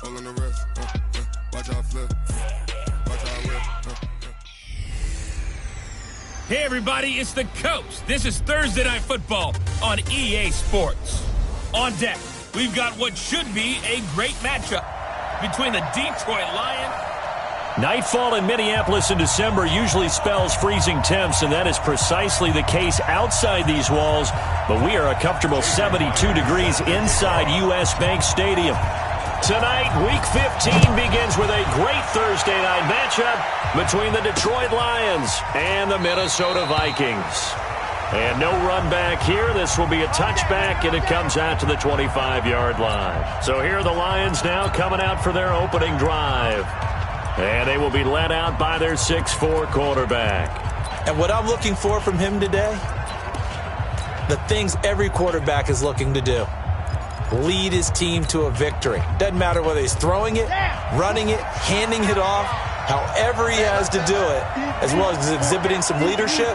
Pulling the wrist, watch out flip, watch out whip. Hey everybody, it's the Coach. This is Thursday Night Football on EA Sports. On deck, we've got what should be a great matchup between the Detroit Lions. Nightfall in Minneapolis in December usually spells freezing temps, and that is precisely the case outside these walls. But we are a comfortable 72 degrees inside U.S. Bank Stadium. Tonight, Week 15 begins with a great Thursday night matchup between the Detroit Lions and the Minnesota Vikings. And no run back here. This will be a touchback, and it comes out to the 25-yard line. So here are the Lions now coming out for their opening drive. And they will be led out by their 6'4" quarterback. And what I'm looking for from him today, the things every quarterback is looking to do. Lead his team to a victory. Doesn't matter whether he's throwing it, running it, handing it off, however he has to do it, as well as exhibiting some leadership,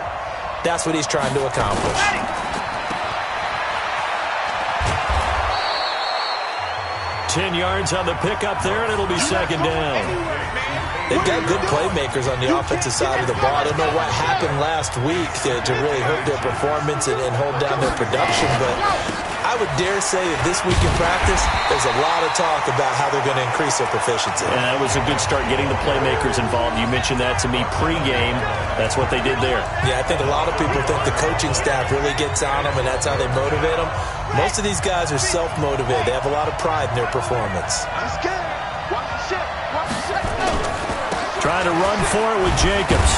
that's what he's trying to accomplish. 10 yards on the pickup there, and it'll be second down. They've got good playmakers on the offensive side of the ball. I don't know what happened last week to really hurt their performance and hold down their production, but I would dare say that this week in practice, there's a lot of talk about how they're going to increase their proficiency. And that was a good start getting the playmakers involved. You mentioned that to me pregame. That's what they did there. Yeah, I think a lot of people think the coaching staff really gets on them, and that's how they motivate them. Most of these guys are self-motivated. They have a lot of pride in their performance. Trying to run for it with Jacobs.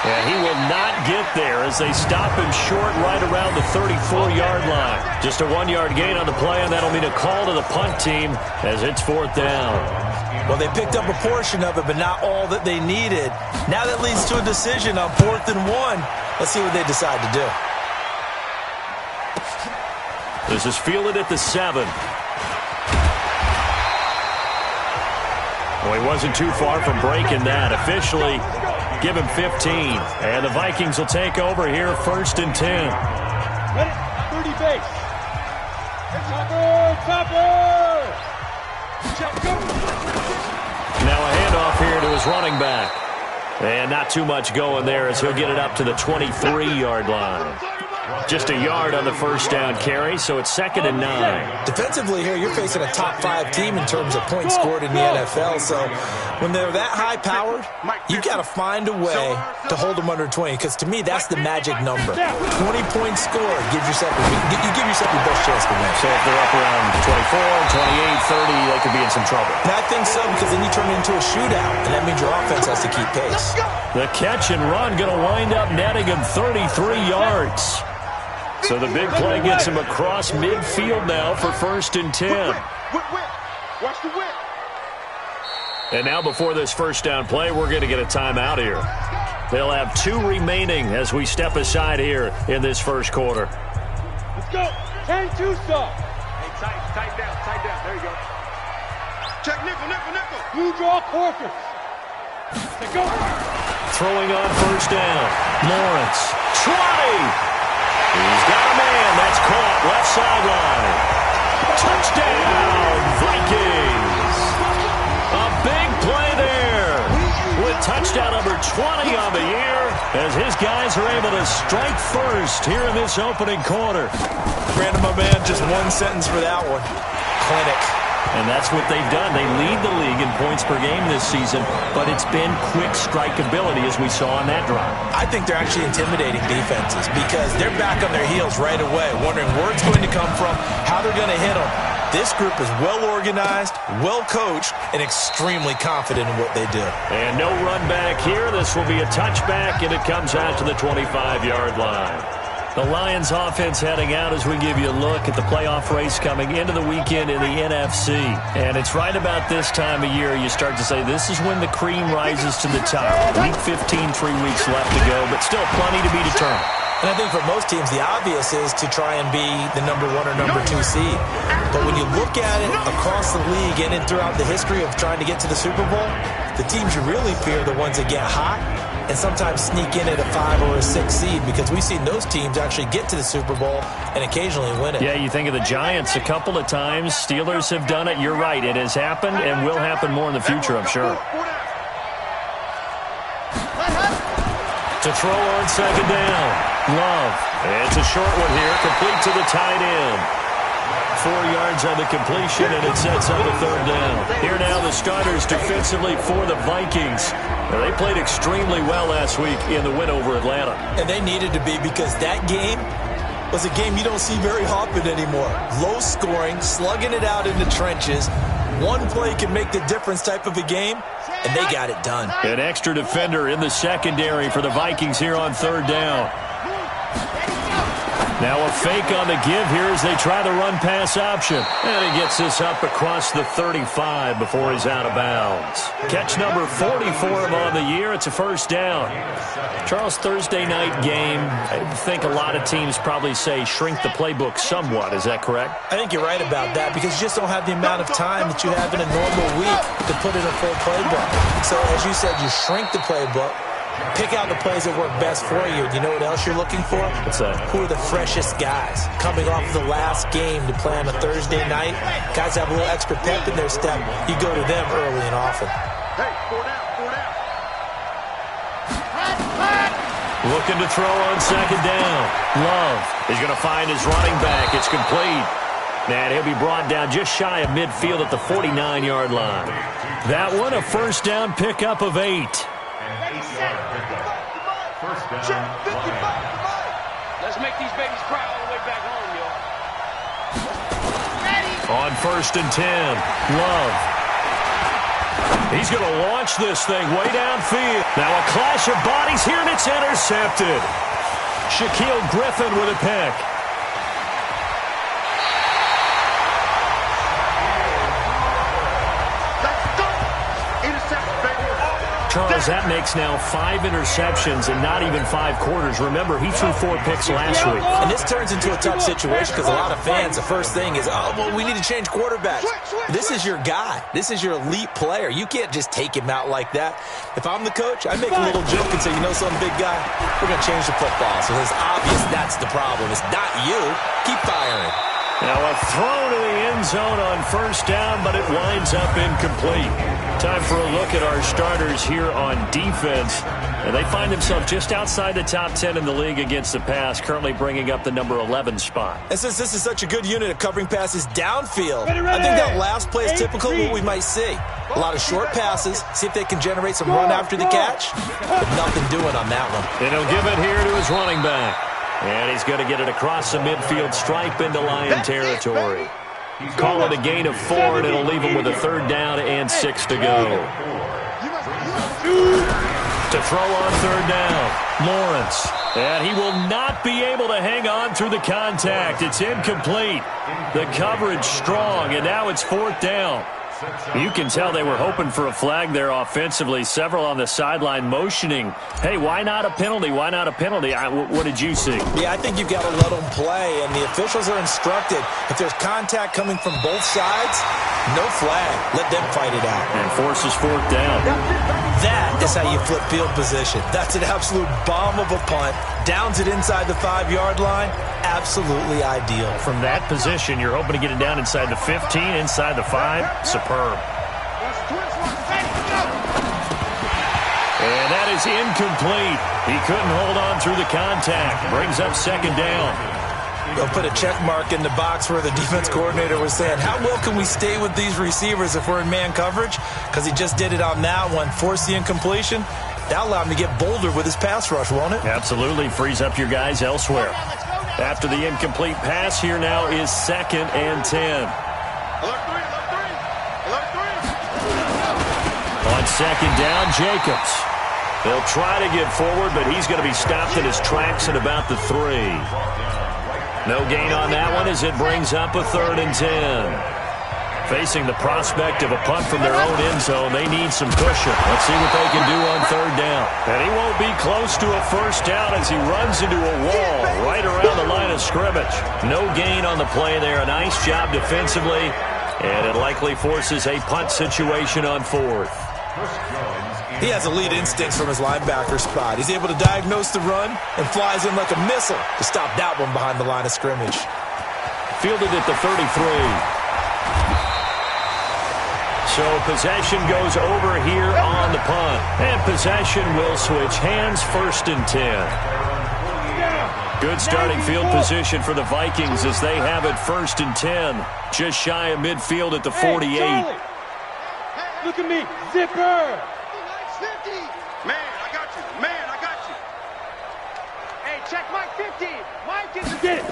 And he will not get there as they stop him short right around the 34-yard line. Just a 1-yard gain on the play, and that'll mean a call to the punt team as it's fourth down. Well, they picked up a portion of it, but not all that they needed. Now that leads to a decision on 4th and 1. Let's see what they decide to do. This is fielded at the 7. Well, he wasn't too far from breaking that. Officially, give him 15. And the Vikings will take over here, 1st and 10. 30 base. Now a handoff here to his running back. And not too much going there as he'll get it up to the 23-yard line. Just a yard on the first down carry, so it's 2nd and 9. Defensively here, you're facing a top-5 team in terms of points scored in the NFL, so when they're that high-powered, you've got to find a way to hold them under 20, because to me, that's the magic number. 20 points scored, you give yourself your best chance to win. So if they're up around 24, 28, 30, they could be in some trouble. And I think so, because then you turn it into a shootout, and that means your offense has to keep pace. The catch and run going to wind up netting him 33 yards. So the big play gets him across midfield now for 1st and 10. Watch the whip. And now before this first down play, we're going to get a timeout here. They'll have 2 remaining as we step aside here in this first quarter. Let's go. 10-2 stop. Hey, tight down. There you go. Check nickel. Blue draw quarters. Let's go. Throwing on first down. Lawrence. Try. He's got a man. That's caught. Left sideline. Touchdown, Vikings. A big play there with touchdown number 20 on the year as his guys are able to strike first here in this opening quarter. Brandon, my man, just one sentence for that one. Clinic. And that's what they've done. They lead the league in points per game this season, but it's been quick strikeability as we saw on that drive. I think they're actually intimidating defenses because they're back on their heels right away, wondering where it's going to come from, how they're going to hit them. This group is well organized, well coached, and extremely confident in what they do. And no run back here. This will be a touchback, and it comes out to the 25-yard line. The Lions offense heading out as we give you a look at the playoff race coming into the weekend in the NFC. And it's right about this time of year you start to say this is when the cream rises to the top. Week 15, 3 weeks left to go, but still plenty to be determined. And I think for most teams, the obvious is to try and be the number 1 or number 2 seed. But when you look at it across the league and throughout the history of trying to get to the Super Bowl, the teams you really fear are the ones that get hot and sometimes sneak in at a 5 or a 6 seed, because we've seen those teams actually get to the Super Bowl and occasionally win it. Yeah, you think of the Giants a couple of times. Steelers have done it. You're right. It has happened and will happen more in the future, I'm sure. To throw on second down. Love. It's a short one here, complete to the tight end. 4 yards on the completion, and it sets up a third down. Here now the starters defensively for the Vikings. Now, they played extremely well last week in the win over Atlanta. And they needed to be, because that game was a game you don't see very often anymore. Low scoring, slugging it out in the trenches. One play can make the difference type of a game, and they got it done. An extra defender in the secondary for the Vikings here on third down. Now a fake on the give here as they try the run-pass option. And he gets this up across the 35 before he's out of bounds. Catch number 40 for him on the year. It's a first down. Charles, Thursday night game, I think a lot of teams probably say shrink the playbook somewhat. Is that correct? I think you're right about that, because you just don't have the amount of time that you have in a normal week to put in a full playbook. So as you said, you shrink the playbook. Pick out the plays that work best for you. You know what else you're looking for? What's that? Who are the freshest guys coming off the last game to play on a Thursday night? Guys have a little extra pep in their step. You go to them early and often. Hey, 4 down. Looking to throw on second down. Love is going to find his running back. It's complete. And he'll be brought down just shy of midfield at the 49-yard line. That one, a first down pickup of 8. Let's make these babies cry all the way back home, yo. On first and 10, Love. He's going to launch this thing way downfield. Now a clash of bodies here, and it's intercepted. Shaquille Griffin with a pick. Charles, that makes now 5 interceptions and not even 5 quarters. Remember, he threw 4 picks last week. And this turns into a tough situation because a lot of fans, the first thing is, oh, well, we need to change quarterbacks. This is your guy. This is your elite player. You can't just take him out like that. If I'm the coach, I make a little joke and say, you know something, big guy? We're going to change the football. So it's obvious that's the problem. It's not you. Keep firing. Now a throw to the end zone on first down, but it winds up incomplete. Time for a look at our starters here on defense. And they find themselves just outside the top 10 in the league against the pass, currently bringing up the number 11 spot. And since this is such a good unit of covering passes downfield, I think that last play is typical of what we might see. A lot of short passes, see if they can generate some run after the catch, but nothing doing on that one. And he'll give it here to his running back. And he's going to get it across the midfield stripe into Lion territory. Call it a gain of 4, and it'll leave him with a third down and 6 to go. To throw on third down, Lawrence. And he will not be able to hang on through the contact. It's incomplete. The coverage strong, and now it's 4th down. You can tell they were hoping for a flag there offensively. Several on the sideline motioning, hey, why not a penalty? Why not a penalty? What did you see? Yeah, I think you've got to let them play, and the officials are instructed. If there's contact coming from both sides, no flag. Let them fight it out. And forces 4th down. That is how you flip field position. That's an absolute bomb of a punt. Downs it inside the 5-yard line. Absolutely ideal. From that position, you're hoping to get it down inside the 15, inside the 5. Superb. And that is incomplete. He couldn't hold on through the contact. Brings up 2nd down. They'll put a check mark in the box where the defense coordinator was saying, how well can we stay with these receivers if we're in man coverage? Because he just did it on that one. Force the incompletion. That'll allow him to get bolder with his pass rush, won't it? Absolutely. Frees up your guys elsewhere. After the incomplete pass, here now is 2nd and 10. On 2nd down, Jacobs. They'll try to get forward, but he's going to be stopped in his tracks at about the 3. No gain on that one as it brings up a 3rd and 10. Facing the prospect of a punt from their own end zone, they need some cushion. Let's see what they can do on 3rd down. And he won't be close to a first down as he runs into a wall right around the line of scrimmage. No gain on the play there. A nice job defensively, and it likely forces a punt situation on 4th. He has elite instincts from his linebacker spot. He's able to diagnose the run and flies in like a missile to stop that one behind the line of scrimmage. Fielded at the 33. So possession goes over here on the punt. And possession will switch hands, 1st and 10. Good starting field position for the Vikings as they have it 1st and 10. Just shy of midfield at the 48. Hey, look at me, zipper. Man, I got you. Man, I got you. Hey, check Mike 50. Mike is... Get it.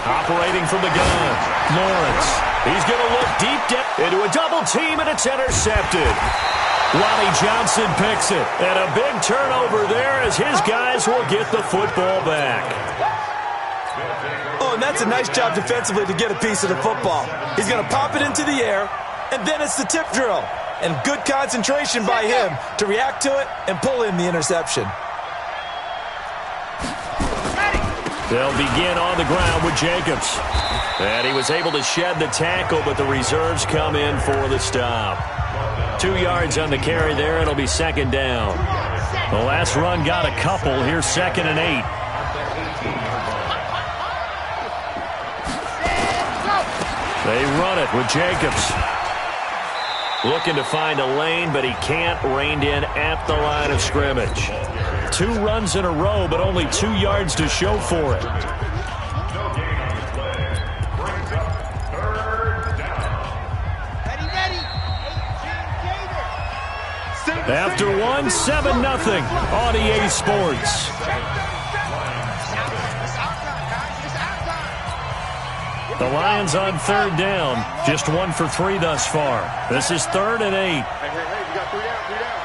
Operating from the gun, Lawrence. He's going to look deep down into a double team, and it's intercepted. Lonnie Johnson picks it, and a big turnover there as his guys will get the football back. Oh, and that's a nice job defensively to get a piece of the football. He's going to pop it into the air, and then it's the tip drill. And good concentration by him to react to it and pull in the interception. They'll begin on the ground with Jacobs. And he was able to shed the tackle, but the reserves come in for the stop. 2 yards on the carry there. It'll be 2nd down. The last run got a couple. Here's 2nd and 8. They run it with Jacobs. Looking to find a lane, but he can't. Reined in at the line of scrimmage. 2 runs in a row, but only 2 yards to show for it. After 1, 7-0 on EA Sports. The Lions on 3rd down. Just 1 for 3 thus far. This is 3rd and 8. Hey, you got 3 down, 3 down.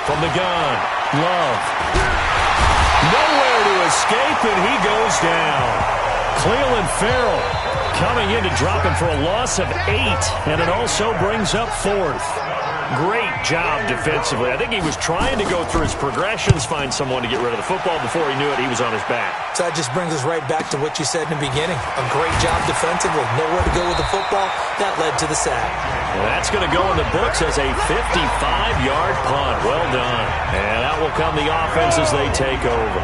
From the gun, Love. Nowhere to escape, and he goes down. Cleveland Farrell coming in to drop him for a loss of 8, and it also brings up 4th. Great job defensively. I think he was trying to go through his progressions, find someone to get rid of the football. Before he knew it, he was on his back. So that just brings us right back to what you said in the beginning. A great job defensively. Nowhere to go with the football. That led to the sack. Well, that's going to go in the books as a 55-yard punt. Well done. And out will come the offense as they take over.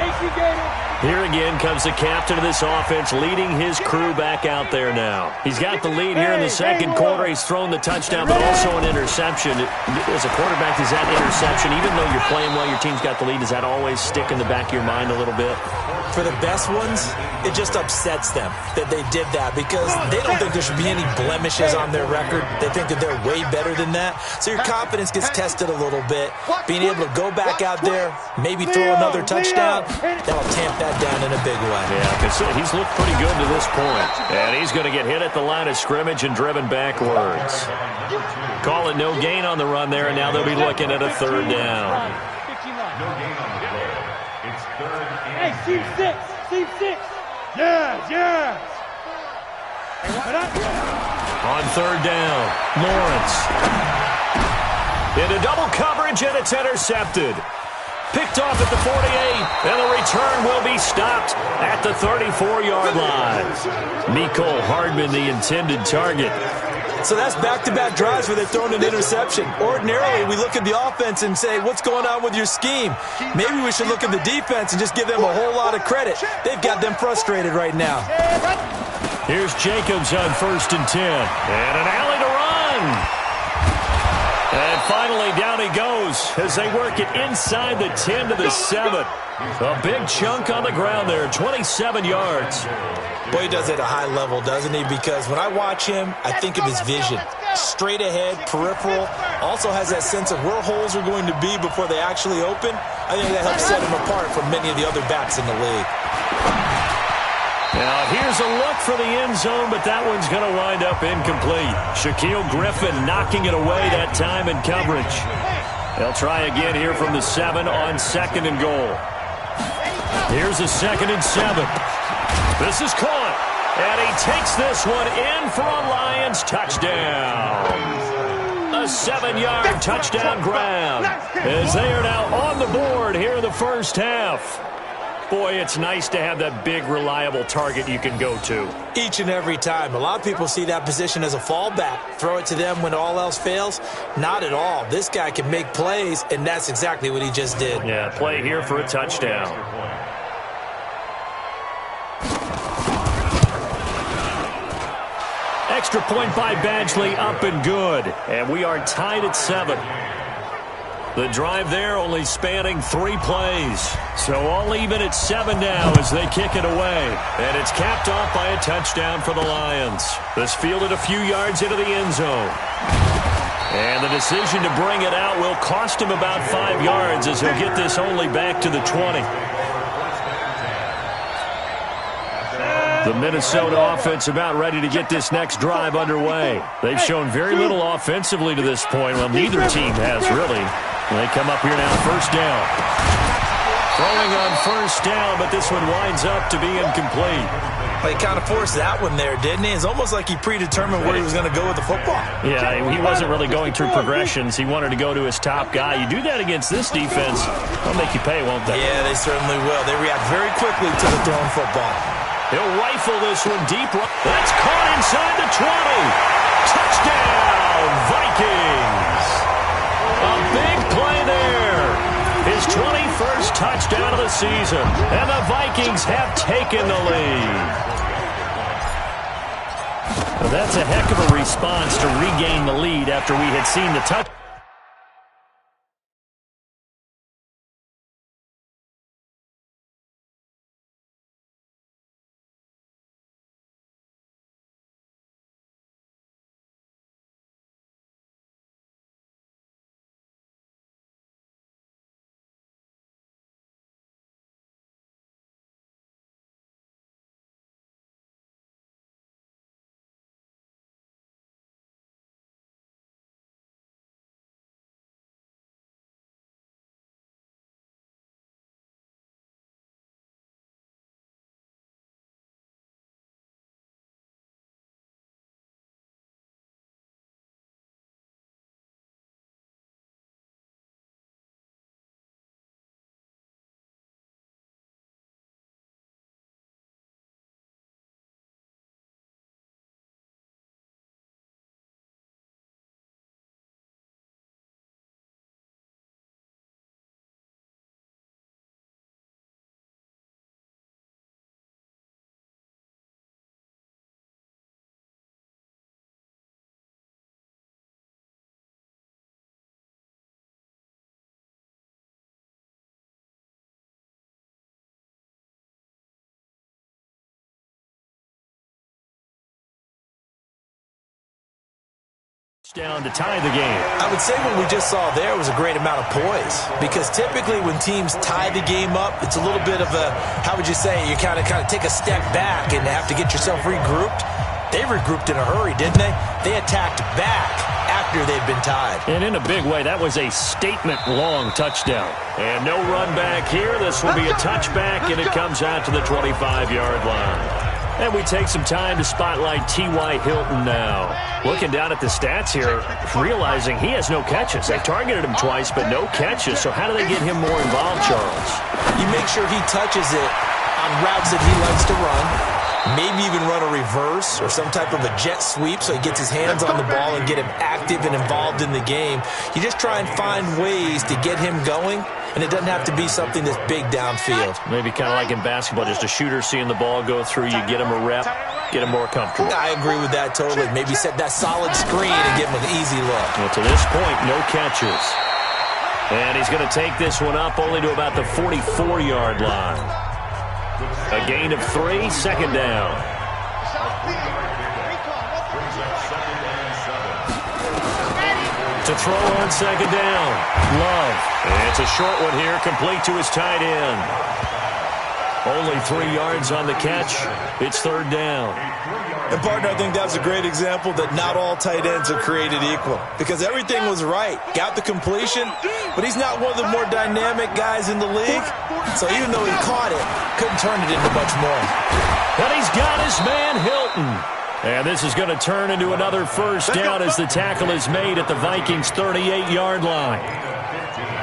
Here again comes the captain of this offense, leading his crew back out there now. He's got the lead here in the 2nd quarter. He's thrown the touchdown, but also an interception. As a quarterback, does that interception, even though you're playing well, your team's got the lead, does that always stick in the back of your mind a little bit? For the best ones, it just upsets them that they did that because they don't think there should be any blemishes on their record. They think that they're way better than that. So your confidence gets tested a little bit. Being able to go back out there, maybe throw another touchdown, that'll tamp that down in a big way. Yeah, because he's looked pretty good to this point. And he's going to get hit at the line of scrimmage and driven backwards. Call it no gain on the run there, and now they'll be looking at a 3rd down. Hey, Steve 6. Yes. On 3rd down, Lawrence. Into double coverage, and it's intercepted. Picked off at the 48, and the return will be stopped at the 34-yard line. Mecole Hardman, the intended target. So that's back-to-back drives where they've thrown an interception. Ordinarily, we look at the offense and say, what's going on with your scheme? Maybe we should look at the defense and just give them a whole lot of credit. They've got them frustrated right now. Here's Jacobs on 1st and 10. And an alley to run. And finally, down he goes as they work it inside the 10 to the 7. A big chunk on the ground there, 27 yards. Boy, he does it at a high level, doesn't he? Because when I watch him, I think of his vision. Straight ahead, peripheral. Also has that sense of where holes are going to be before they actually open. I think that helps set him apart from many of the other backs in the league. Now, here's a look for the end zone, but that one's going to wind up incomplete. Shaquille Griffin knocking it away that time in coverage. They'll try again here from the 7 on 2nd and goal. Here's a 2nd and 7. This is caught, and he takes this one in for a Lions touchdown. A 7-yard touchdown grab as they are now on the board here in the 1st half. Boy, it's nice to have that big, reliable target you can go to. Each and every time. A lot of people see that position as a fallback. Throw it to them when all else fails. Not at all. This guy can make plays, and that's exactly what he just did. Yeah, play here for a touchdown. Extra point by Badgley, up and good. And we are tied at 7. The drive there only spanning 3 plays. So all even at 7 now as they kick it away. And it's capped off by a touchdown for the Lions. This fielded a few yards into the end zone. And the decision to bring it out will cost him about 5 yards as he'll get this only back to the 20. The Minnesota offense about ready to get this next drive underway. They've shown very little offensively to this point. Well, neither team has really. They come up here now, first down. Throwing on first down, but this one winds up to be incomplete. Well, he kind of forced that one there, didn't he? It's almost like he predetermined where he was going to go with the football. Yeah, he wasn't really going through progressions. He wanted to go to his top guy. You do that against this defense, they'll make you pay, won't they? Yeah, they certainly will. They react very quickly to the thrown football. He'll rifle this one deep. That's caught inside the 20. Touchdown, Vikings. A big play there. His 21st touchdown of the season. And the Vikings have taken the lead. Well, that's a heck of a response to regain the lead after we had seen the touch. Down to tie the game. I would say what we just saw there was a great amount of poise, because typically when teams tie the game up, it's a little bit of a, how would you say, you kind of take a step back and have to get yourself regrouped. They regrouped in a hurry, didn't they? They attacked back after they'd been tied. And in a big way, that was a statement-long touchdown. And no run back here. This will be a touchback, and it comes out to the 25-yard line. And we take some time to spotlight T.Y. Hilton now. Looking down at the stats here, realizing he has no catches. They targeted him twice, but no catches. So how do they get him more involved, Charles? You make sure he touches it on routes that he likes to run. Maybe even run a reverse or some type of a jet sweep so he gets his hands on the ball and get him active and involved in the game. You just try and find ways to get him going, and it doesn't have to be something that's big downfield. Maybe kind of like in basketball, just a shooter seeing the ball go through, you get him a rep, get him more comfortable. I agree with that totally. Maybe set that solid screen and give him an easy look. Well, to this point, no catches. And he's going to take this one up only to about the 44-yard line. A gain of 3, second down. To throw on second down. Love. And it's a short one here, complete to his tight end. Only 3 yards on the catch. It's third down. And, partner, I think that's a great example that not all tight ends are created equal, because everything was right. Got the completion, but he's not one of the more dynamic guys in the league. So even though he caught it, couldn't turn it into much more. But he's got his man, Hilton. And this is going to turn into another first down as the tackle is made at the Vikings' 38-yard line.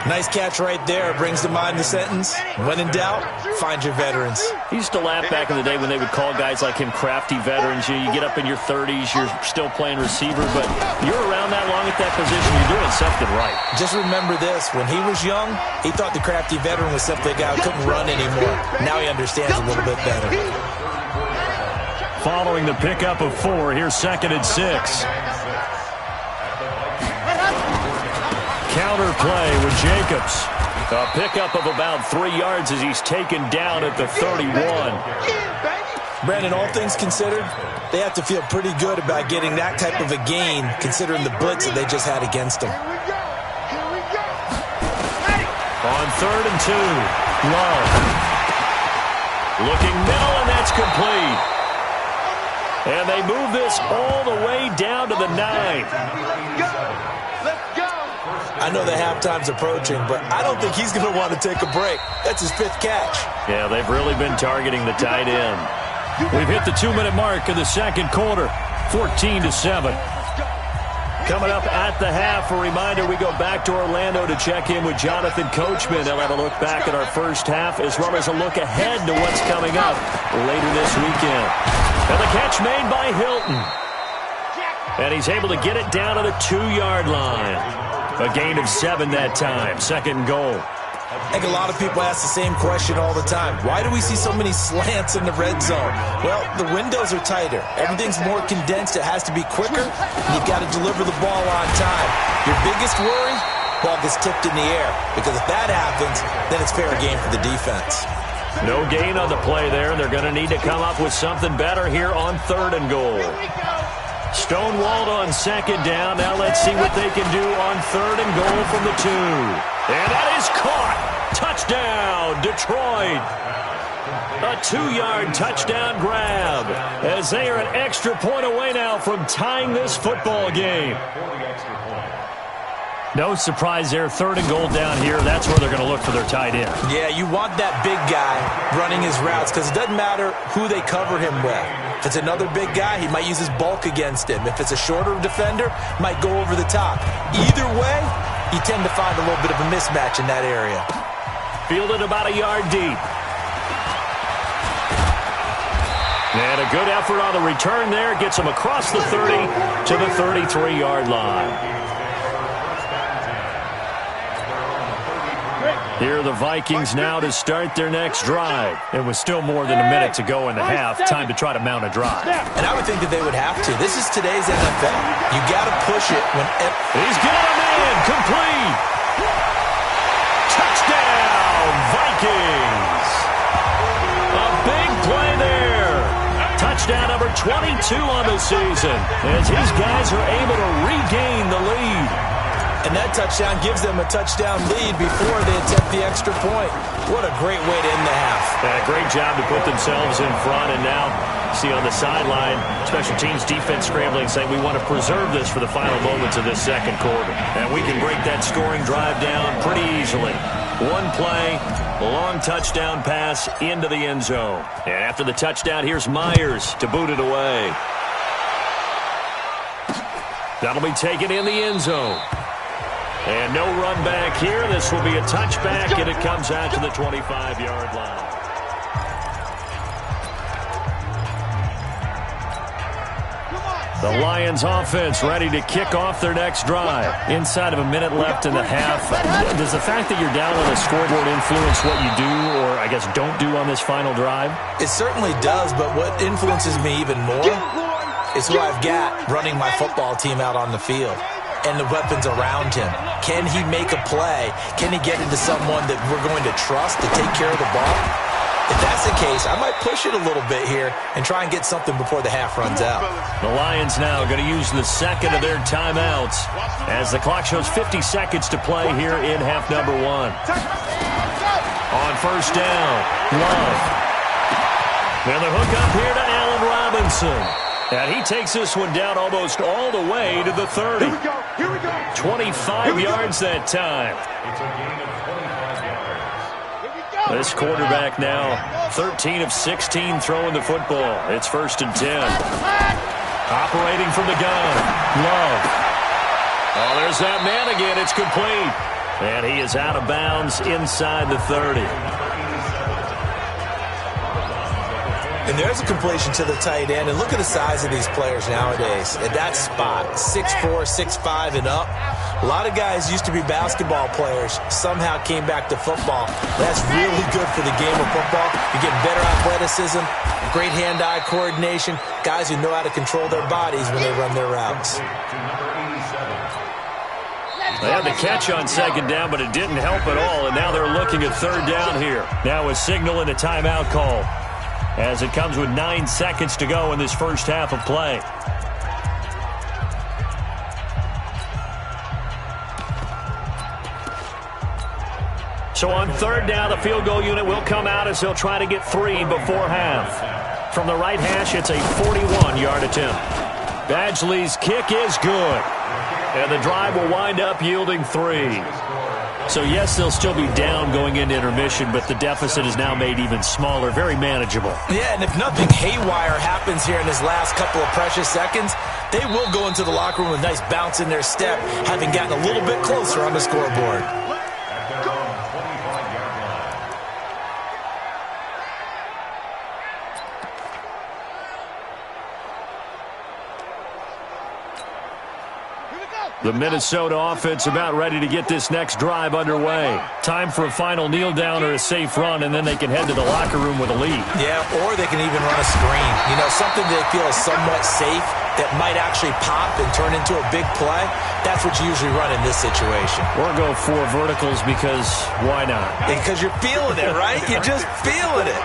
Nice catch right there. Brings to mind the sentence, when in doubt, find your veterans. He used to laugh back in the day when they would call guys like him crafty veterans. You get up in your 30s, you're still playing receiver, but you're around that long at that position, you're doing something right. Just remember this, when he was young, he thought the crafty veteran was simply a guy who couldn't run anymore. Now he understands a little bit better. Following the pickup of 4, here's 2nd and 6. Counter play with Jacobs. A pickup of about 3 yards as he's taken down at the 31. Brandon, all things considered, they have to feel pretty good about getting that type of a gain, considering the blitz that they just had against them. On 3rd and 2, Love. Looking middle, and that's complete. And they move this all the way down to the 9. I know the halftime's approaching, but I don't think he's going to want to take a break. That's his 5th catch. Yeah, they've really been targeting the tight end. We've hit the 2-minute mark of the 2nd quarter, 14-7. Coming up at the half, a reminder, we go back to Orlando to check in with Jonathan Coachman. They'll have a look back at our first half, as well as a look ahead to what's coming up later this weekend. And the catch made by Hilton. And he's able to get it down to the 2-yard line. A gain of 7 that time. 2nd and goal. I think a lot of people ask the same question all the time. Why do we see so many slants in the red zone? Well, the windows are tighter. Everything's more condensed. It has to be quicker. And you've got to deliver the ball on time. Your biggest worry? Ball gets tipped in the air. Because if that happens, then it's fair game for the defense. No gain on the play there. They're going to need to come up with something better here on 3rd and goal. Stonewalled on 2nd down. Now let's see what they can do on 3rd and goal from the 2. And that is caught. Touchdown, Detroit. A 2-yard touchdown grab as they are an extra point away now from tying this football game. No surprise there. 3rd and goal down here. That's where they're going to look for their tight end. Yeah, you want that big guy running his routes because it doesn't matter who they cover him with. If it's another big guy, he might use his bulk against him. If it's a shorter defender, might go over the top. Either way, you tend to find a little bit of a mismatch in that area. Fielded about a yard deep. And a good effort on the return there. Gets him across the 30 to the 33-yard line. Here are the Vikings now to start their next drive. It was still more than a minute to go in the half. Time to try to mount a drive. And I would think that they would have to. This is today's NFL. You got to push it when... He's got a man. Complete. Touchdown, Vikings. A big play there. Touchdown number 22 on the season as his guys are able to regain the lead. And that touchdown gives them a touchdown lead before they attempt the extra point. What a great way to end the half. Great job to put themselves in front. And now, see on the sideline, special teams defense scrambling, saying we want to preserve this for the final moments of this 2nd quarter. And we can break that scoring drive down pretty easily. One play, a long touchdown pass into the end zone. And after the touchdown, here's Myers to boot it away. That'll be taken in the end zone. And no run back here. This will be a touchback, and it comes out to the 25-yard line. The Lions offense ready to kick off their next drive. Inside of a minute left in the half. Does the fact that you're down on the scoreboard influence what you do, or I guess don't do on this final drive? It certainly does, but what influences me even more is who I've got running my football team out on the field. And the weapons around him. Can he make a play? Can he get into someone that we're going to trust to take care of the ball? If that's the case, I might push it a little bit here and try and get something before the half runs out. The Lions now going to use the 2nd of their timeouts as the clock shows 50 seconds to play here in half number 1. On 1st down, Love. And the hook up here to Allen Robinson. And he takes this one down almost all the way to the 30. Here we go. 25 yards that time. This quarterback now 13 of 16 throwing the football. It's 1st and 10. Operating from the gun. Love. Oh, there's that man again. It's complete. And he is out of bounds inside the 30. And there's a completion to the tight end. And look at the size of these players nowadays. At that spot, 6'4", 6'5", and up. A lot of guys used to be basketball players, somehow came back to football. That's really good for the game of football. You're getting better athleticism, great hand-eye coordination, guys who know how to control their bodies when they run their routes. They had the catch on second down, but it didn't help at all, and now they're looking at third down here. Now a signal and a timeout call, as it comes with 9 seconds to go in this first half of play. So on third down, the field goal unit will come out as they'll try to get 3 before half. From the right hash, it's a 41-yard attempt. Badgley's kick is good. And the drive will wind up yielding 3. So, yes, they'll still be down going into intermission, but the deficit is now made even smaller, very manageable. Yeah, and if nothing haywire happens here in his last couple of precious seconds, they will go into the locker room with a nice bounce in their step, having gotten a little bit closer on the scoreboard. The Minnesota offense about ready to get this next drive underway. Time for a final kneel down or a safe run, and then they can head to the locker room with a lead. Yeah, or they can even run a screen. You know, something they feel is somewhat safe that might actually pop and turn into a big play. That's what you usually run in this situation. Or go 4 verticals because why not? Because you're feeling it, right? You're just feeling it.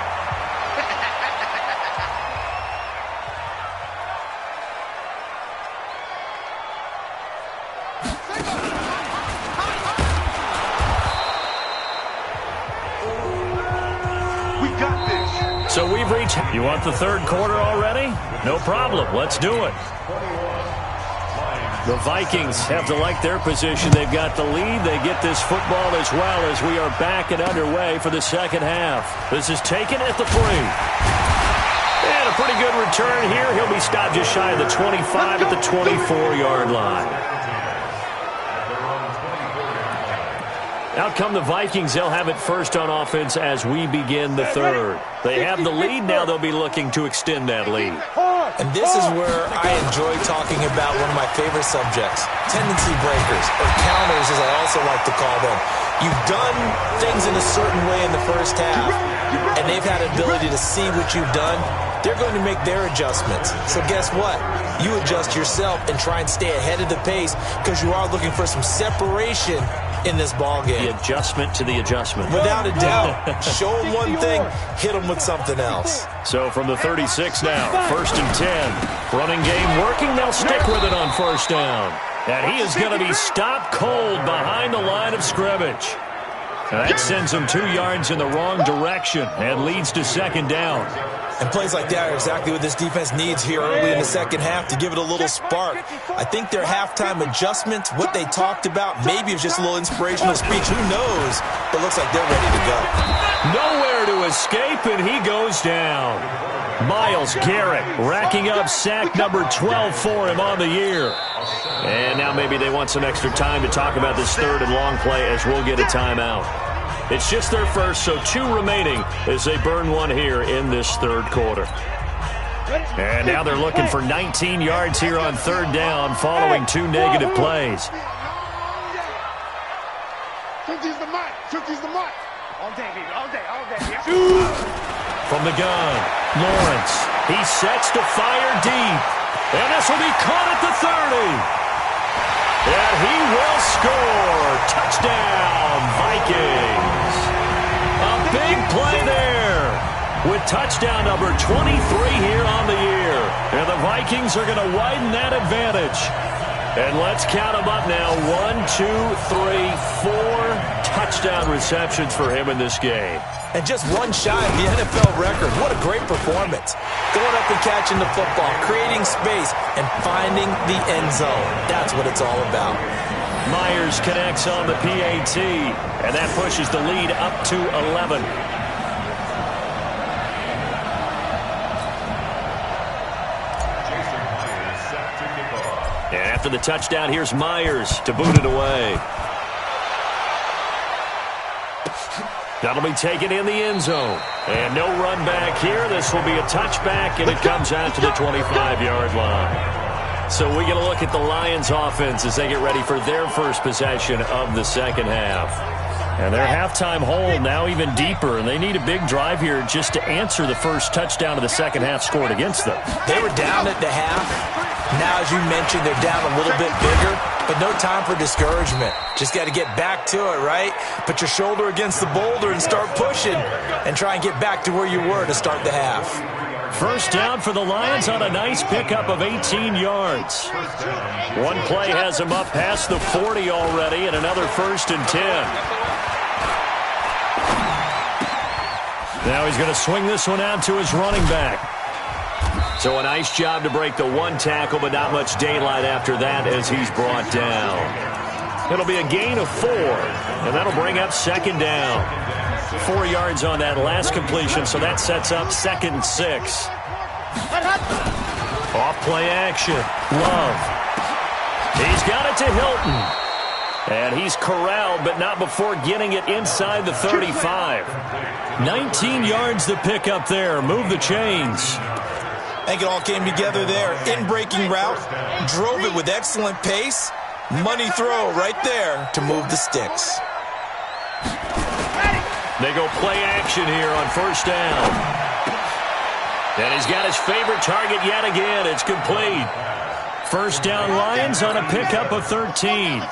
So we've reached... You want the third quarter already? No problem. Let's do it. The Vikings have to like their position. They've got the lead. They get this football as well as we are back and underway for the second half. This is taken at the 3. And a pretty good return here. He'll be stopped just shy of the 25 at the 24-yard line. Out come the Vikings. They'll have it first on offense as we begin the third. They have the lead. Now they'll be looking to extend that lead. And this is where I enjoy talking about one of my favorite subjects, tendency breakers, or counters as I also like to call them. You've done things in a certain way in the first half, and they've had an ability to see what you've done. They're going to make their adjustments. So guess what? You adjust yourself and try and stay ahead of the pace because you are looking for some separation in this ball game. The adjustment to the adjustment. Without a doubt. Show them one thing, hit them with something else. So from the 36 now, 1st and 10. Running game working. They'll stick with it on first down. And he is going to be stopped cold behind the line of scrimmage. That sends him 2 yards in the wrong direction and leads to second down. And plays like that are exactly what this defense needs here early in the second half to give it a little spark. I think their halftime adjustment, what they talked about, maybe it's just a little inspirational speech. Who knows? But it looks like they're ready to go. Nowhere to escape, and he goes down. Myles Garrett racking up sack number 12 for him on the year. And now maybe they want some extra time to talk about this third and long play as we'll get a timeout. It's just their first, so 2 remaining as they burn 1 here in this third quarter. And now they're looking for 19 yards here on third down following 2 negative plays. 50's the mark. 50's the mark. All day, baby. All day. All day. From the gun, Lawrence. He sets to fire deep. And this will be caught at the 30. And he will score. Touchdown, Vikings. A big play there with touchdown number 23 here on the year. And the Vikings are going to widen that advantage. And let's count them up now. 1, 2, 3, 4 touchdown receptions for him in this game. And just 1 shy of the NFL record. What a great performance. Going up and catching the football, creating space, and finding the end zone. That's what it's all about. Myers connects on the PAT, and that pushes the lead up to 11. And after the touchdown, here's Myers to boot it away. That'll be taken in the end zone. And no run back here. This will be a touchback, and it comes out to the 25-yard line. So we get a look at the Lions offense as they get ready for their first possession of the second half. And their halftime hole now even deeper, and they need a big drive here just to answer the first touchdown of the second half scored against them. They were down at the half. Now, as you mentioned, they're down a little bit bigger, but no time for discouragement. Just got to get back to it, right? Put your shoulder against the boulder and start pushing and try and get back to where you were to start the half. First down for the Lions on a nice pickup of 18 yards. One play has them up past the 40 already, and another 1st and 10. Now he's going to swing this one out to his running back. So a nice job to break the one tackle, but not much daylight after that as he's brought down. It'll be a gain of 4, and that'll bring up second down. 4 yards on that last completion, so that sets up 2nd and 6. Off play action. Love. He's got it to Hilton. And he's corralled, but not before getting it inside the 35. 19 yards to pick up there. Move the chains. I think it all came together there. In-breaking route, drove it with excellent pace. Money throw right there to move the sticks. They go play action here on first down. And he's got his favorite target yet again. It's complete. First down Lions on a pickup of 13.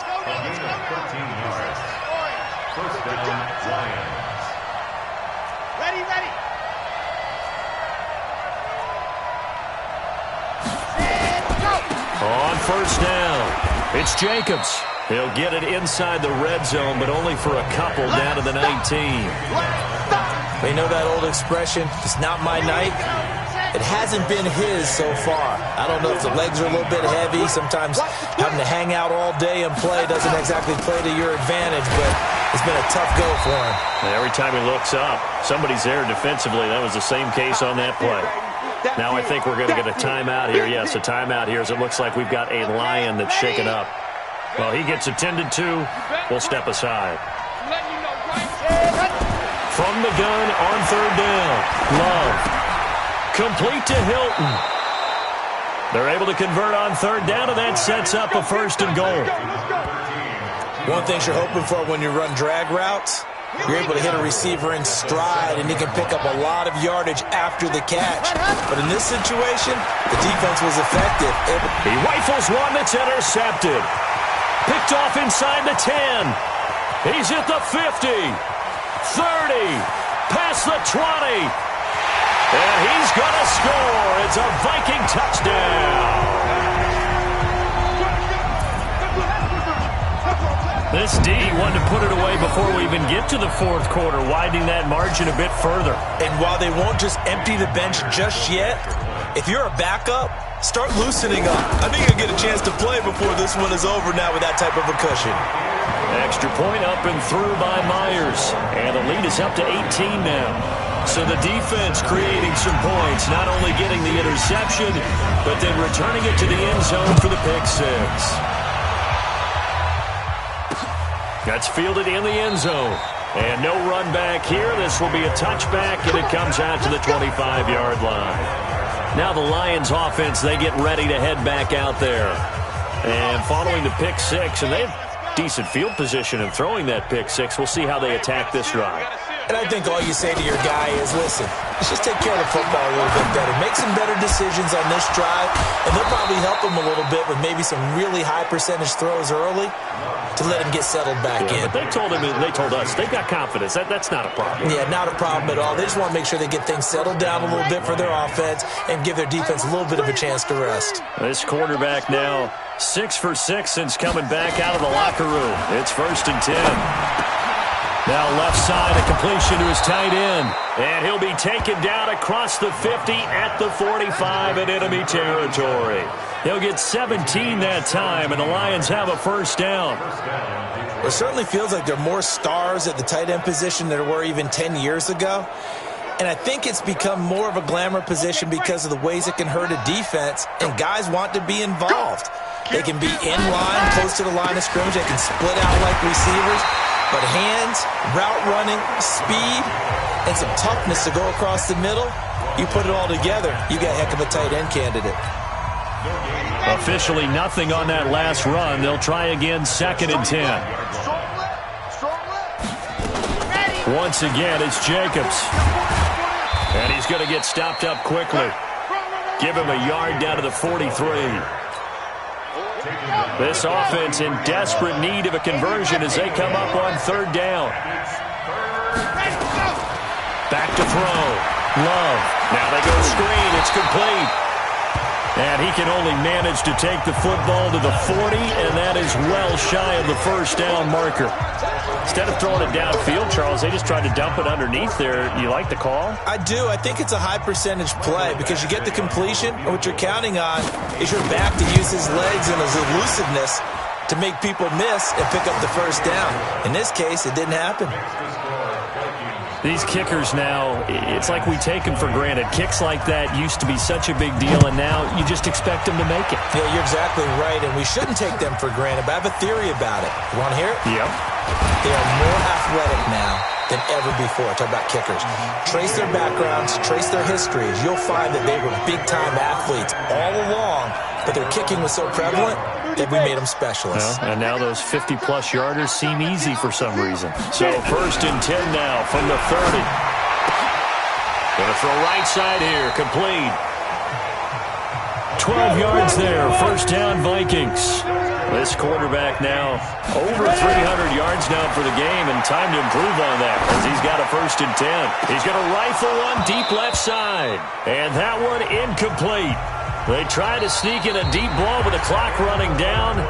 On first down, it's Jacobs. He'll get it inside the red zone, but only for a couple down to the 19. They know that old expression, it's not my night. It hasn't been his so far. I don't know if the legs are a little bit heavy. Sometimes having to hang out all day and play doesn't exactly play to your advantage, but it's been a tough go for him. And every time he looks up, somebody's there defensively. That was the same case on that play. Now I think we're going to get a timeout here. Yes, a timeout here as it looks like we've got a Lion that's shaken up. Well, he gets attended to. We'll step aside. From the gun on third down. Love. Complete to Hilton. They're able to convert on third down, and that sets up a 1st and goal. One thing you're hoping for when you run drag routes, you're able to hit a receiver in stride, and he can pick up a lot of yardage after the catch. But in this situation, the defense was effective. He rifles one that's intercepted. Picked off inside the 10. He's at the 50. 30. Past the 20. And he's going to score. It's a Viking touchdown. This D wanted to put it away before we even get to the 4th quarter, widening that margin a bit further. And while they won't just empty the bench just yet, if you're a backup, start loosening up. I think you'll get a chance to play before this one is over now with that type of a cushion. Extra point up and through by Myers. And the lead is up to 18 now. So the defense creating some points, not only getting the interception, but then returning it to the end zone for the pick 6. That's fielded in the end zone. And no run back here. This will be a touchback, and it comes out to the 25-yard line. Now the Lions offense, they get ready to head back out there. And following the pick 6, and they have decent field position in throwing that pick 6. We'll see how they attack this drive. And I think all you say to your guy is, listen, let's just take care of the football a little bit better. Make some better decisions on this drive, and they'll probably help him a little bit with maybe some really high percentage throws early to let him get settled back in. But they told him, they told us, they've got confidence. That's not a problem. Yeah, not a problem at all. They just want to make sure they get things settled down a little bit for their offense and give their defense a little bit of a chance to rest. This quarterback now 6 for 6 since coming back out of the locker room. It's 1st and 10. Now left side, a completion to his tight end. And he'll be taken down across the 50 at the 45 in enemy territory. He'll get 17 that time, and the Lions have a 1st down. It certainly feels like there are more stars at the tight end position than there were even 10 years ago. And I think it's become more of a glamour position because of the ways it can hurt a defense, and guys want to be involved. They can be in line, close to the line of scrimmage. They can split out like receivers. But hands, route running, speed, and some toughness to go across the middle, you put it all together, you got a heck of a tight end candidate. Officially nothing on that last run. They'll try again, 2nd and 10. Once again, it's Jacobs. And he's going to get stopped up quickly. Give him a yard down to the 43. This offense in desperate need of a conversion as they come up on 3rd down. Back to throw. Love. Now they go screen. It's complete. And he can only manage to take the football to the 40, and that is well shy of the 1st down marker. Instead of throwing it downfield, Charles, they just tried to dump it underneath there. You like the call? I do. I think it's a high percentage play because you get the completion, and what you're counting on is your back to use his legs and his elusiveness to make people miss and pick up the 1st down. In this case, it didn't happen. These kickers now, it's like we take them for granted. Kicks like that used to be such a big deal, and now you just expect them to make it. Yeah, you're exactly right, and we shouldn't take them for granted, but I have a theory about it. You want to hear it? Yep. They are more athletic now than ever before. Talk about kickers. Trace their backgrounds, trace their histories. You'll find that they were big-time athletes all along, but their kicking was so prevalent that we made them specialists. Well, and now those 50-plus yarders seem easy for some reason. So 1st and 10 now from the 30. Going to throw right side here, complete. 12 yards there, 1st down Vikings. This quarterback now over 300 yards now for the game, and time to improve on that as he's got a 1st and 10. He's going to rifle one deep left side, and that one incomplete. They try to sneak in a deep ball with the clock running down,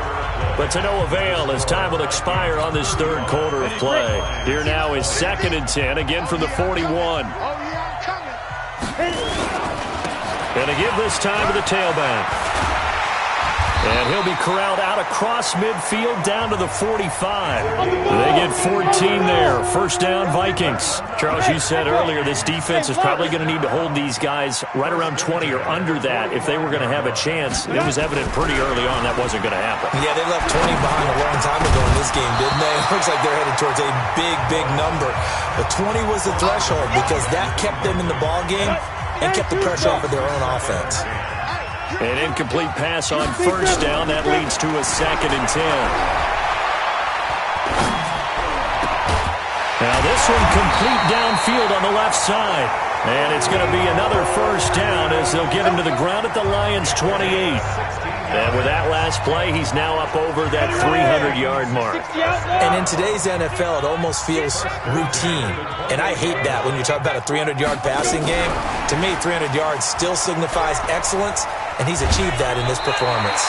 but to no avail as time will expire on this 3rd quarter of play. Here now is 2nd and 10, again from the 41. Going to give this time to the tailback. And he'll be corralled out across midfield down to the 45. They get 14 there. 1st down Vikings. Charles, you said earlier this defense is probably going to need to hold these guys right around 20 or under that if they were going to have a chance. It was evident pretty early on that wasn't going to happen. Yeah, they left 20 behind a long time ago in this game, didn't they? It looks like they're headed towards a big, big number. But 20 was the threshold because that kept them in the ball game and kept the pressure off of their own offense. An incomplete pass on 1st down. That leads to a 2nd and 10. Now this one complete downfield on the left side. And it's going to be another 1st down as they'll get him to the ground at the Lions' 28. And with that last play, he's now up over that 300-yard mark. And in today's NFL, it almost feels routine. And I hate that when you talk about a 300-yard passing game. To me, 300 yards still signifies excellence, and he's achieved that in this performance.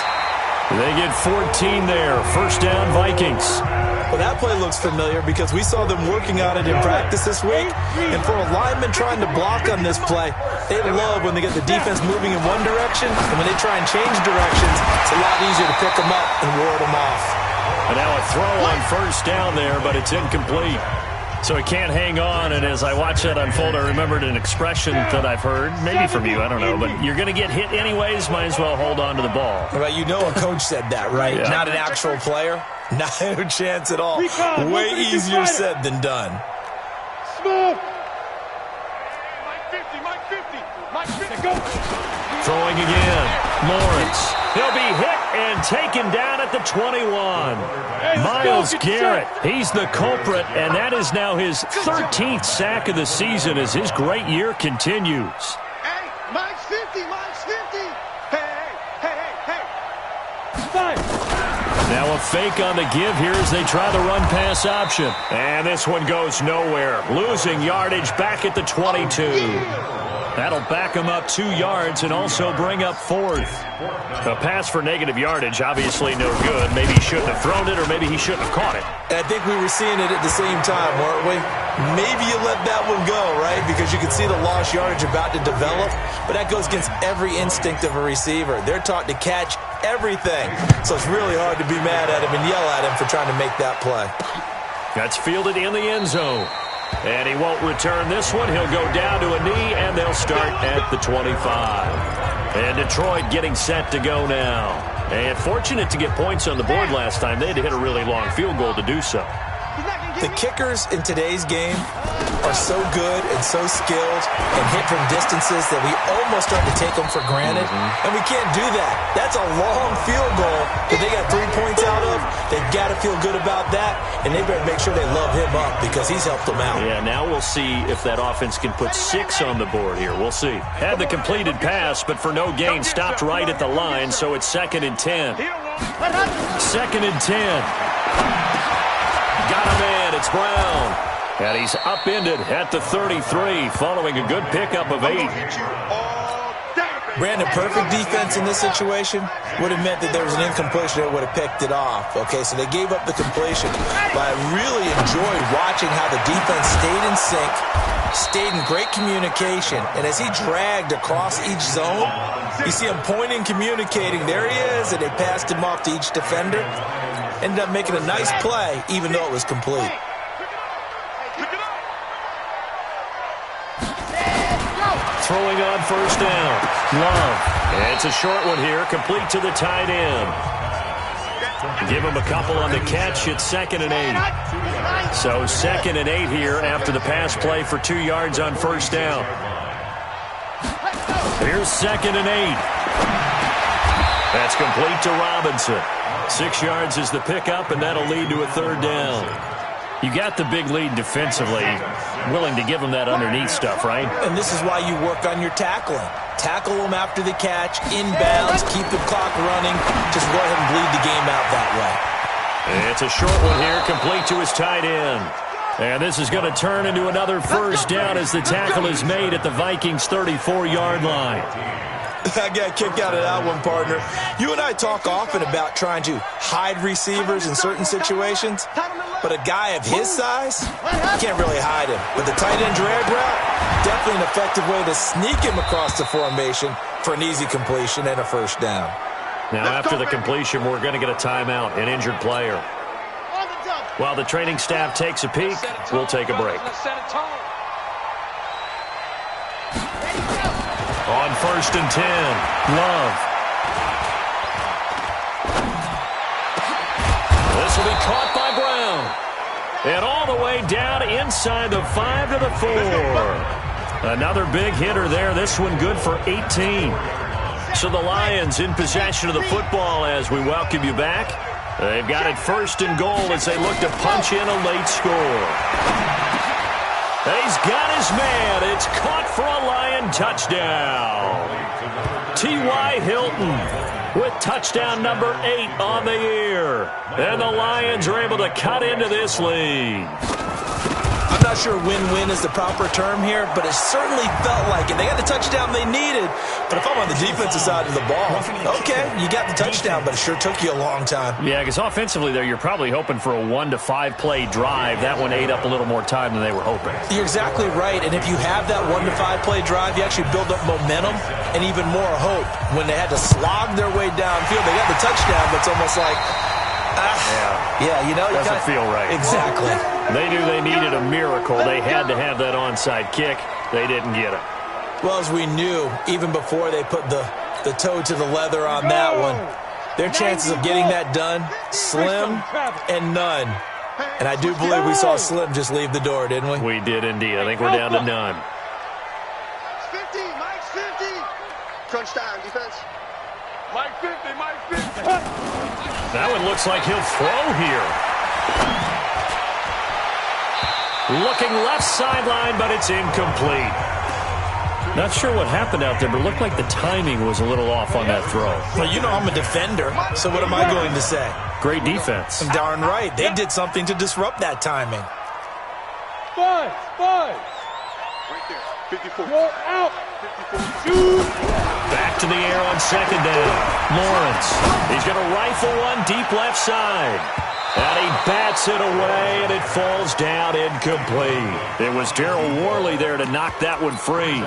They get 14 there. 1st down Vikings. Well, that play looks familiar because we saw them working on it in practice this week. And for a lineman trying to block on this play, they love when they get the defense moving in one direction. And when they try and change directions, it's a lot easier to pick them up and ward them off. And now a throw on 1st down there, but it's incomplete. So he can't hang on, and as I watch that unfold, I remembered an expression that I've heard, maybe from you, I don't know, but you're going to get hit anyways, might as well hold on to the ball. Well, you know a coach said that, right? Yeah. Not an actual player. No chance at all. Way easier said than done. Smooth. Mike 50, Mike 50, Mike 50, go. Throwing again. Lawrence. He'll be hit and taken down at the 21. Myles Garrett, he's the culprit, and that is now his 13th sack of the season as his great year continues. Hey, Mike's 50, Mike's 50. Hey. Five. Now a fake on the give here as they try the run-pass option. And this one goes nowhere. Losing yardage back at the 22. That'll back him up 2 yards and also bring up 4th. A pass for negative yardage, obviously no good. Maybe he shouldn't have thrown it, or maybe he shouldn't have caught it. And I think we were seeing it at the same time, weren't we? Maybe you let that one go, right? Because you can see the lost yardage about to develop. But that goes against every instinct of a receiver. They're taught to catch everything. So it's really hard to be mad at him and yell at him for trying to make that play. That's fielded in the end zone. And he won't return this one. He'll go down to a knee, and they'll start at the 25. And Detroit getting set to go now. And fortunate to get points on the board last time. They had to hit a really long field goal to do so. He's not going to The kickers in today's game are so good and so skilled and hit from distances that we almost start to take them for granted. And we can't do that. That's a long field goal that they got 3 points out of. They've got to feel good about that, and they better make sure they love him up because he's helped them out. Yeah, now we'll see if that offense can put 6 on the board here. We'll see. Had the completed pass, but for no gain, stopped right at the line, so it's 2nd and 10. 2nd and 10. Got a man. It's Brown. And he's upended at the 33 following a good pickup of 8. Brandon, perfect defense in this situation would have meant that there was an incompletion that would have picked it off. Okay, so they gave up the completion. But I really enjoyed watching how the defense stayed in sync, stayed in great communication. And as he dragged across each zone, you see him pointing, communicating. There he is, and they passed him off to each defender. Ended up making a nice play, even though it was complete. Throwing on first down. Love. It's a short one here, complete to the tight end. Give him a couple on the catch. It's 2nd and 8. So 2nd and 8 here after the pass play for 2 yards on first down. Here's 2nd and 8. That's complete to Robinson. 6 yards is the pickup, and that'll lead to a 3rd down. You got the big lead defensively. Willing to give them that underneath stuff, right? And this is why you work on your tackling. Tackle them after the catch, inbounds, keep the clock running. Just go ahead and bleed the game out that way. It's a short one here, complete to his tight end. And this is going to turn into another first down as the tackle is made at the Vikings' 34-yard line. I got a kick out of that one, partner. You and I talk often about trying to hide receivers in certain situations, but a guy of his size, you can't really hide him. But the tight end drag route, definitely an effective way to sneak him across the formation for an easy completion and a first down. Now, after the completion, we're going to get a timeout, an injured player. While the training staff takes a peek, we'll take a break. On 1st and 10, Love. This will be caught by Brown. And all the way down inside the 5 to the 4. Another big hitter there. This one good for 18. So the Lions in possession of the football as we welcome you back. They've got it 1st and goal as they look to punch in a late score. He's got his man. It's caught for a Lion touchdown. T.Y. Hilton with touchdown number 8 on the year. And the Lions are able to cut into this lead. I'm not sure win-win is the proper term here, but it certainly felt like it. They got the touchdown they needed, but if I'm on the defensive side of the ball, okay, you got the touchdown, but it sure took you a long time. Yeah, because offensively there, you're probably hoping for a 1 to 5 play drive. That one ate up a little more time than they were hoping. You're exactly right, and if you have that 1 to 5 play drive, you actually build up momentum and even more hope. When they had to slog their way downfield, they got the touchdown, but it's almost like, yeah, you know, doesn't feel right. Exactly. They knew they needed a miracle. They had to have that onside kick. They didn't get it. Well, as we knew, even before they put the toe to the leather on that one, their chances of getting that done, slim and none. And I do believe we saw Slim just leave the door, didn't we? We did indeed. I think we're down to none. 50, Mike's 50. Crunch time, defense. Mike 50, Mike 50. That one looks like he'll throw here. Looking left sideline, but it's incomplete. Not sure what happened out there, but it looked like the timing was a little off on that throw. Well, you know I'm a defender, so what am I going to say? Great defense. Darn right. They did something to disrupt that timing. 5. Right there, 54. You're out. 54. Shoot. Back to the air on 2nd down. Lawrence. He's going to rifle one deep left side. And he bats it away, and it falls down incomplete. It was Darryl Worley there to knock that one free.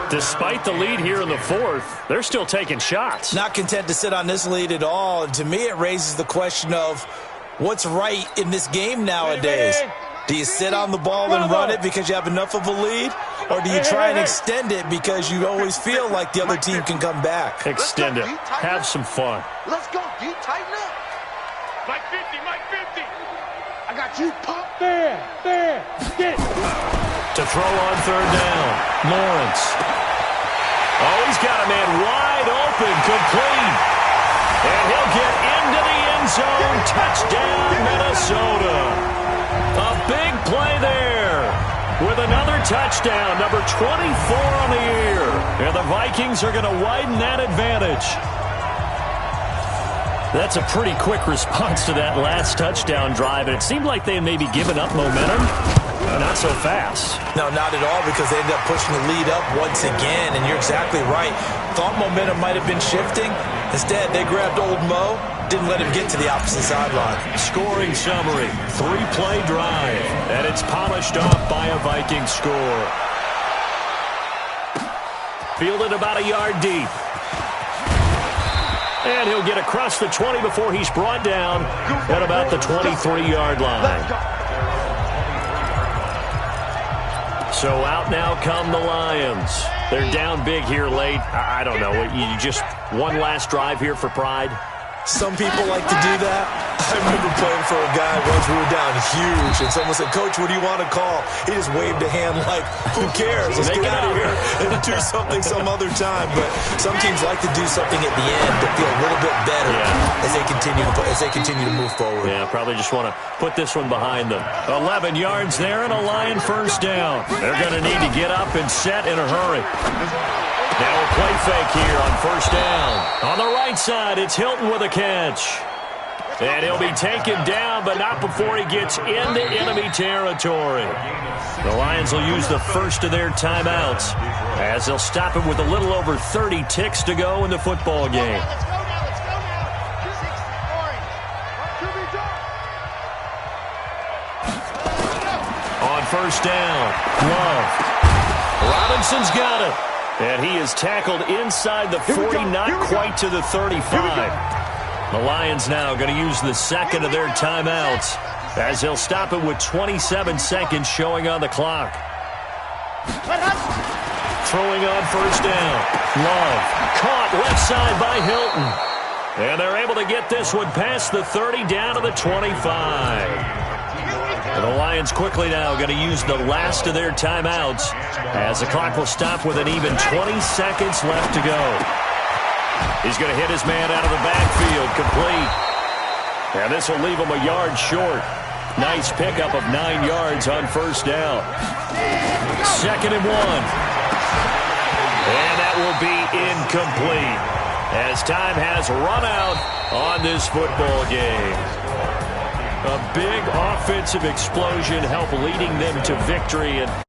Despite the lead here in the 4th, they're still taking shots. Not content to sit on this lead at all. And to me, it raises the question of what's right in this game nowadays. Do you sit on the ball and run it because you have enough of a lead? Or do you try and extend it because you always feel like the other team can come back? Extend it. Have some fun. Let's go, D. Tighten up. Mike 50, Mike 50. I got you. Pop. There. Get. To throw on third down. Lawrence. Oh, he's got a man wide open. Complete. And he'll get into the end zone. Touchdown, Minnesota. A big play there. With another touchdown, number 24 on the year. And the Vikings are going to widen that advantage. That's a pretty quick response to that last touchdown drive. And it seemed like they had maybe given up momentum. Not so fast. No, not at all, because they ended up pushing the lead up once again. And you're exactly right. Thought momentum might have been shifting. Instead, they grabbed old Mo. Didn't let him get to the opposite sideline. Scoring summary. 3-play drive. And it's polished off by a Viking score. Fielded about a yard deep. And he'll get across the 20 before he's brought down at about the 23-yard line. So out now come the Lions. They're down big here late. I don't know. You just one last drive here for pride? Some people like to do that. I remember playing for a guy once. We were down huge, and someone said, "Coach, what do you want to call?" He just waved a hand like, "Who cares? Let's get out of here and do something some other time." But some teams like to do something at the end to feel a little bit better as they continue to move forward. Yeah, probably just want to put this one behind them. 11 yards there and a Lion first down. They're going to need to get up and set in a hurry. Now a play fake here on first down. On the right side, it's Hilton with a catch. And he'll be taken down, but not before he gets into enemy territory. The Lions will use the first of their timeouts as they'll stop it with a little over 30 ticks to go in the football game. On first down, Love. Robinson's got it. And he is tackled inside the 40, not quite to the 35. The Lions now going to use the second of their timeouts as they'll stop it with 27 seconds showing on the clock. Throwing on first down. Love. Caught left side by Hilton. And they're able to get this one past the 30 down to the 25. And the Lions quickly now going to use the last of their timeouts as the clock will stop with an even 20 seconds left to go. He's going to hit his man out of the backfield, complete. And this will leave him a yard short. Nice pickup of 9 yards on first down. 2nd and 1. And that will be incomplete as time has run out on this football game. A big offensive explosion helped leading them to victory. And